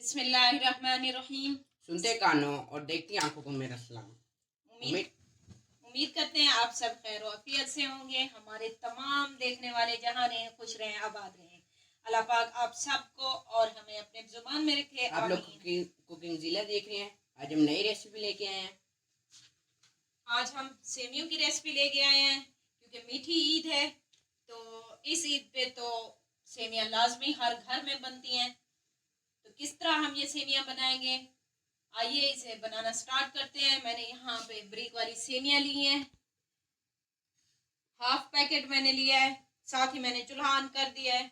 बिस्मिल्लाहिर्रहमानिर्रहीम। सुनते कानों और देखती आंखों को मेरा सलाम। उम्मीद करते हैं आप सब खैर आफियत से होंगे। हमारे तमाम देखने वाले जहां रहें, खुश रहें, आबाद रहें। अल्लाह पाक आप सबको और हमें अपने जुबान में रखे। आप लोग कुकिंग जिला देख रहे हैं। आज हम नई रेसिपी लेके आए हैं। आज हम सेवियों की रेसिपी लेके आए हैं क्योंकि मीठी ईद है, तो इस ईद पे तो सेवियां लाजमी हर घर में बनती हैं। तो किस तरह हम ये सेवियां बनाएंगे, आइए इसे बनाना स्टार्ट करते हैं। मैंने यहाँ पे ब्रिक वाली सेवियां ली हैं, हाफ पैकेट मैंने लिया है। साथ ही मैंने चूल्हा ऑन कर दिया है।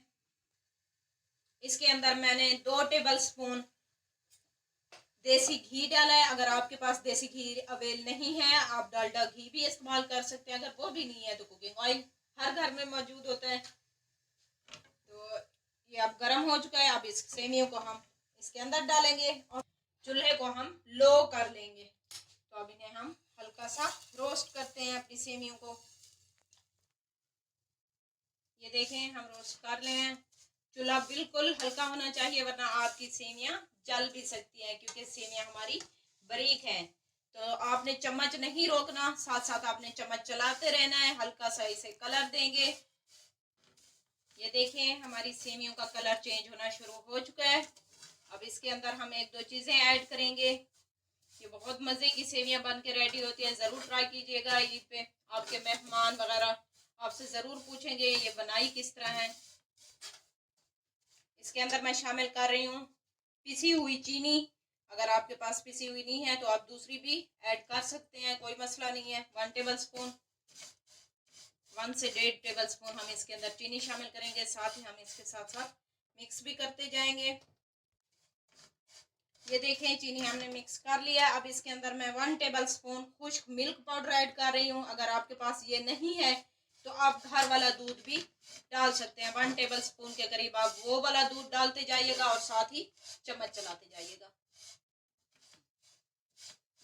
इसके अंदर मैंने 2 टेबल स्पून देसी घी डाला है। अगर आपके पास देसी घी अवेल नहीं है, आप डालडा घी भी इस्तेमाल कर सकते हैं। अगर वो भी नहीं है तो कुकिंग ऑयल हर घर में मौजूद होता है। तो ये अब गर्म हो चुका है। अब इस सेवियों को हम इसके अंदर डालेंगे और चूल्हे को हम लो कर लेंगे। तो अब इन्हें हम हल्का सा रोस्ट करते हैं, अपनी सेवियों को। ये देखें, हम रोस्ट कर ले हैं। चूल्हा बिल्कुल हल्का होना चाहिए, वरना आपकी सेवियां जल भी सकती हैं, क्योंकि सेवियां हमारी बारीक हैं। तो आपने चम्मच नहीं रोकना, साथ साथ आपने चम्मच चलाते रहना है। हल्का सा इसे कलर देंगे। ये देखें, हमारी सेवियों का कलर चेंज होना शुरू हो चुका है। अब इसके अंदर हम 1-2 चीज़ें ऐड करेंगे। ये बहुत मज़े की सेवियां बन के रेडी होती हैं। ज़रूर ट्राई कीजिएगा ईद पे। आपके मेहमान वगैरह आपसे ज़रूर पूछेंगे ये बनाई किस तरह है। इसके अंदर मैं शामिल कर रही हूँ पिसी हुई चीनी। अगर आपके पास पिसी हुई नहीं है तो आप दूसरी भी ऐड कर सकते हैं, कोई मसला नहीं है। 1 टेबल स्पून, 1 से 1.5 टेबल स्पून हम इसके अंदर चीनी शामिल करेंगे। साथ ही हम इसके साथ साथ मिक्स भी करते जाएंगे। ये देखें, चीनी हमने मिक्स कर लिया। अब इसके अंदर मैं 1 टेबल स्पून खुश्क मिल्क पाउडर ऐड कर रही हूँ। अगर आपके पास ये नहीं है तो आप घर वाला दूध भी डाल सकते हैं। 1 टेबल स्पून के करीब आप वो वाला दूध डालते जाइएगा और साथ ही चम्मच चलाते जाइएगा।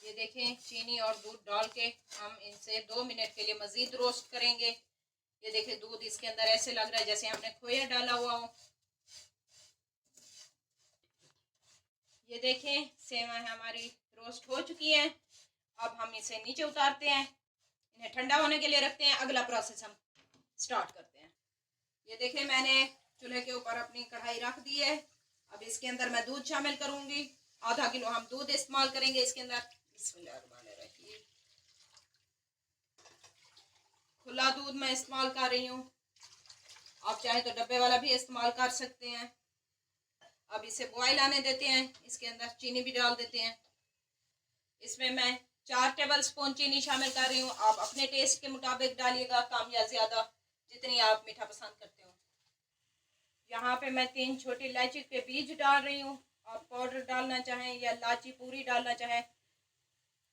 ये देखें, चीनी और दूध डाल के हम इनसे 2 मिनट के लिए मजीद रोस्ट करेंगे। ये देखें, दूध इसके अंदर ऐसे लग रहा है जैसे हमने खोया डाला हुआ हो। ये देखें, सेवयां हमारी रोस्ट हो चुकी हैं। अब हम इसे नीचे उतारते हैं, इन्हें ठंडा होने के लिए रखते हैं। अगला प्रोसेस हम स्टार्ट करते हैं। ये देखें, मैंने चूल्हे के ऊपर अपनी कढ़ाई रख दी है। अब इसके अंदर मैं दूध शामिल करूंगी। आधा किलो हम दूध इस्तेमाल करेंगे इसके अंदर। बिस्मिल्लाहिर्रहमानिर्रहीम। खुला दूध मैं इस्तेमाल कर रही हूँ। आप चाहे तो डब्बे वाला भी इस्तेमाल कर सकते हैं। अब इसे बॉयल आने देते हैं। इसके अंदर चीनी भी डाल देते हैं। इसमें मैं 4 टेबल स्पून चीनी शामिल कर रही हूँ। आप अपने टेस्ट के मुताबिक डालिएगा, कम या ज्यादा, जितनी आप मीठा पसंद करते हो। यहाँ पे मैं 3 छोटी इलायची के बीज डाल रही हूँ। आप पाउडर डालना चाहें या इलायची पूरी डालना चाहें,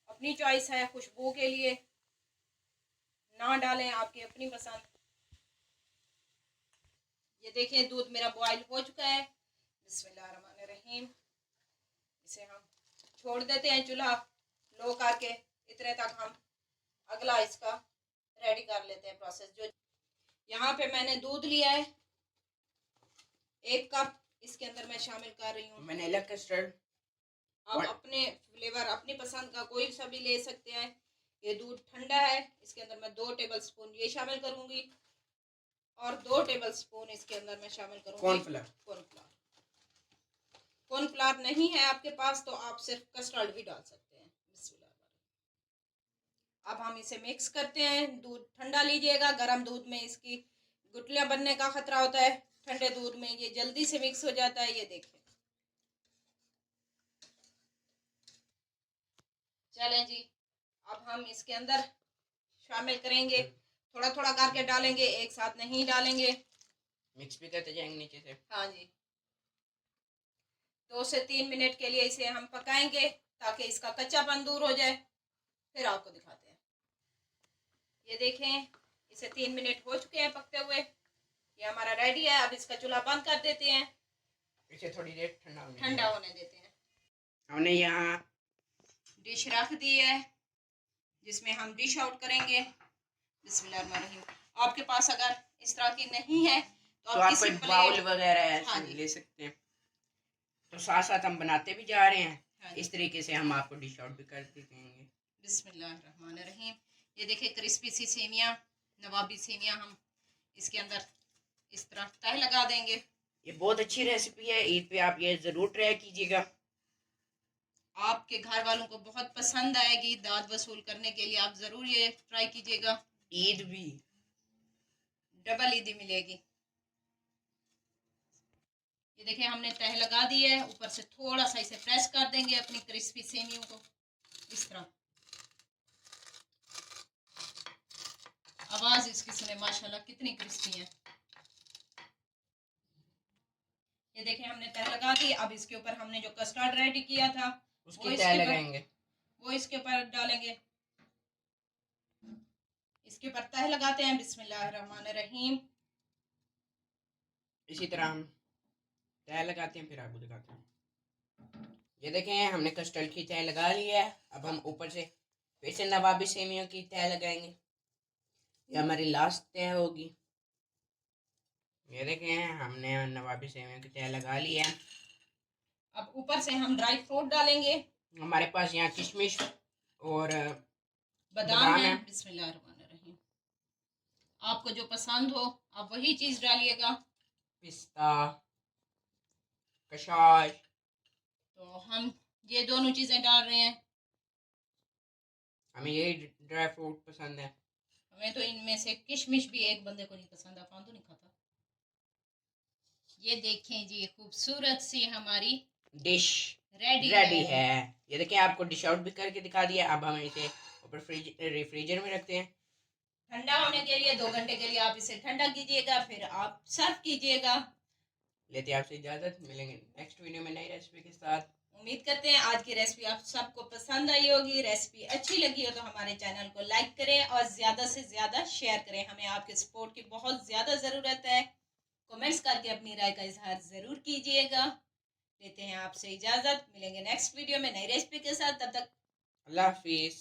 अपनी चॉइस है। खुशबू के लिए ना डालें, आपकी अपनी पसंद। ये देखें, दूध मेरा बॉयल हो चुका है। बिस्मिल्लाहिर्रहमानिर्रहीम। इसे हम छोड़ देते हैं चूल्हा लो करके। इतने तक हम अगला इसका रेडी कर लेते हैं प्रोसेस। जो यहाँ पे मैंने दूध लिया है 1 कप, इसके अंदर मैं शामिल कर रही हूँ वनीला कस्टर्ड। आप अपने फ्लेवर अपनी पसंद का कोई सा भी ले सकते हैं। ये दूध ठंडा है। इसके अंदर मैं 2 टेबल स्पून ये शामिल करूंगी और 2 टेबल स्पून इसके अंदर मैं शामिल करूंगी कॉर्नफ्लावर। कॉर्नफ्लावर नहीं है आपके पास तो आप सिर्फ कस्टर्ड भी डाल सकते हैं। अब हम इसे मिक्स करते हैं। दूध ठंडा लीजिएगा। गर्म दूध में इसकी गुठलियां बनने का खतरा होता है। ठंडे दूध में ये जल्दी से मिक्स हो जाता है। ये देखिए, चलें जी, अब हम इसके अंदर शामिल करेंगे। थोड़ा थोड़ा करके डालेंगे, एक साथ नहीं डालेंगे। मिक्स भी करते जाएंगे नीचे से। हाँ जी, 2 से 3 मिनट के लिए इसे हम पकाएंगे ताकि इसका कच्चापन दूर हो जाए। फिर आपको दिखाते हैं। ये देखें, इसे 3 मिनट हो चुके हैं पकते हुए। ये हमारा रेडी है। अब इसका चूल्हा बंद कर देते हैं। इसे थोड़ी देर ठंडा होने देते हैं। हमने यहाँ डिश रख दी है जिसमें हम डिश आउट करेंगे। बिस्मिल्लाहिर्रहमानिर्रहीम। आपके पास अगर इस तरह की नहीं है तो आप कोई बाउल वगैरह ऐसे ले सकते हैं। तो साथ साथ हम बनाते भी जा रहे हैं। हाँ जी। इस तरीके से हम आपको डिश आउट भी कर देंगे। बिस्मिल्लाहिर्रहमानिर्रहीम। ये देखिए क्रिस्पी सी सेमियाँ, नवाबी सेमियाँ हम इसके अंदर इस तरह तह लगा देंगे। ये बहुत अच्छी रेसिपी है, ईद पे आप ये ज़रूर ट्राई कीजिएगा। आपके घर वालों को बहुत पसंद आएगी। दाद वसूल करने के लिए आप ज़रूर ये ट्राई कीजिएगा। ईद भी डबल ईदी मिलेगी। ये देखिए हमने तह लगा दी है, ऊपर से थोड़ा सा इसे प्रेस कर देंगे अपनी क्रिस्पी सेमियों को इस तरह। आवाज इसकी सुने माशाल्लाह कितनी क्रिस्पी है। ये देखिए हमने तह लगा दी। अब इसके ऊपर हमने जो कस्टर्ड रेडी किया था उसकी तह लगाएंगे, वो इसके ऊपर डालेंगे। इसके ऊपर तह लगाते हैं। बिस्मिल्लाहिर्रहमानिर्रहीम। इसी तरह हम तह लगाते हैं, फिर आपको दिखाते हैं। ये देखें हमने कस्टर्ड की तह लगा ली है। अब हम ऊपर से फिर से नवाबी सेमियों की तह लगाएंगे। ये हमारी लास्ट तह होगी। ये देखें हमने नवाबी सेमियों की तह लगा ली है। अब ऊपर से हम ड्राई फ्रूट डालेंगे। हमारे पास यहाँ किशमिश और बादाम है। बिस्मिल्लाहिर्रहमानिर्रहीम। आपको जो पसंद हो आप वही चीज डालिएगा। पिस्ता, कशाश। तो हम ये दोनों चीजें डाल रहे हैं। हमें यही ड्राई फ्रूट पसंद है। हमें तो इनमें से किशमिश भी एक बंदे को नहीं पसंद, अफान तो नहीं खाता। ये देखें जी खूबसूरत सी हमारी डिश रेडी है। ये देखिए आपको डिश आउट भी करके दिखा दिया। अब हम इसे ऊपर रेफ्रिजरेटर में रखते हैं ठंडा होने के लिए। 2 घंटे के लिए आप इसे ठंडा कीजिएगा, फिर आप सर्व कीजिएगा। लेते हैं आपसे इजाजत, मिलेंगे नेक्स्ट वीडियो में नई रेसिपी के साथ। उम्मीद करते हैं आज की रेसिपी आप सबको पसंद आई होगी। रेसिपी अच्छी लगी हो तो हमारे चैनल को लाइक करें और ज़्यादा से ज़्यादा शेयर करें। हमें आपके सपोर्ट की बहुत ज़्यादा ज़रूरत है। कमेंट्स करके अपनी राय का इजहार ज़रूर कीजिएगा। लेते हैं आपसे इजाज़त, मिलेंगे नेक्स्ट वीडियो में नई रेसिपी के साथ। तब तक अल्लाह हाफिज़।